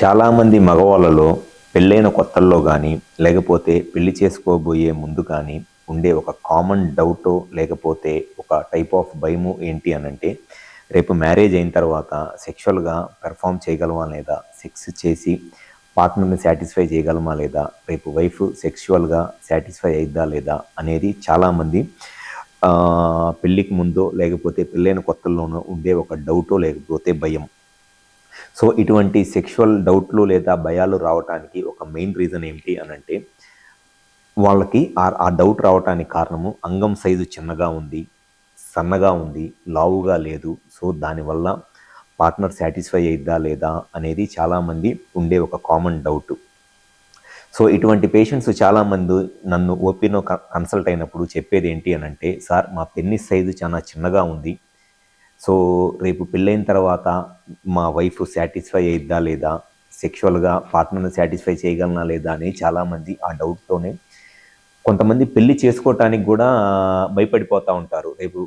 చాలామంది మగవాళ్ళలో పెళ్ళైన కొత్తల్లో కానీ లేకపోతే పెళ్లి చేసుకోబోయే ముందు కానీ ఉండే ఒక కామన్ డౌటో లేకపోతే ఒక టైప్ ఆఫ్ భయము ఏంటి అనంటే రేపు మ్యారేజ్ అయిన తర్వాత సెక్షువల్గా పెర్ఫామ్ చేయగలమా లేదా, సెక్స్ చేసి పార్ట్నర్ని సాటిస్ఫై చేయగలమా లేదా, రేపు వైఫ్ సెక్షువల్గా సాటిస్ఫై అయిద్దా లేదా అనేది చాలామంది పెళ్ళికి ముందో లేకపోతే పెళ్ళైన కొత్తల్లోనో ఉండే ఒక డౌటో లేకపోతే భయం. సో ఇటువంటి సెక్షువల్ డౌట్లు లేదా భయాలు రావటానికి ఒక మెయిన్ రీజన్ ఏంటి అనంటే వాళ్ళకి ఆ డౌట్ రావటానికి కారణము అంగం సైజు చిన్నగా ఉంది, సన్నగా ఉంది, లావుగా లేదు. సో దానివల్ల పార్ట్నర్ సాటిస్ఫై అయిద్దా లేదా అనేది చాలామంది ఉండే ఒక కామన్ డౌట్. సో ఇటువంటి పేషెంట్స్ చాలామంది నన్ను ఓపీలో కన్సల్ట్ అయినప్పుడు చెప్పేది ఏంటి అనంటే, సార్ మా పెన్నిస్ సైజు చాలా చిన్నగా ఉంది. సో రేపు పెళ్ళైన తర్వాత మా వైఫ్ సాటిస్ఫై అయిద్దా లేదా, సెక్షువల్గా పార్ట్నర్ని సాటిస్ఫై చేయగలనా లేదా అని చాలామంది ఆ డౌట్తోనే కొంతమంది పెళ్లి చేసుకోవటానికి కూడా భయపడిపోతూ ఉంటారు. రేపు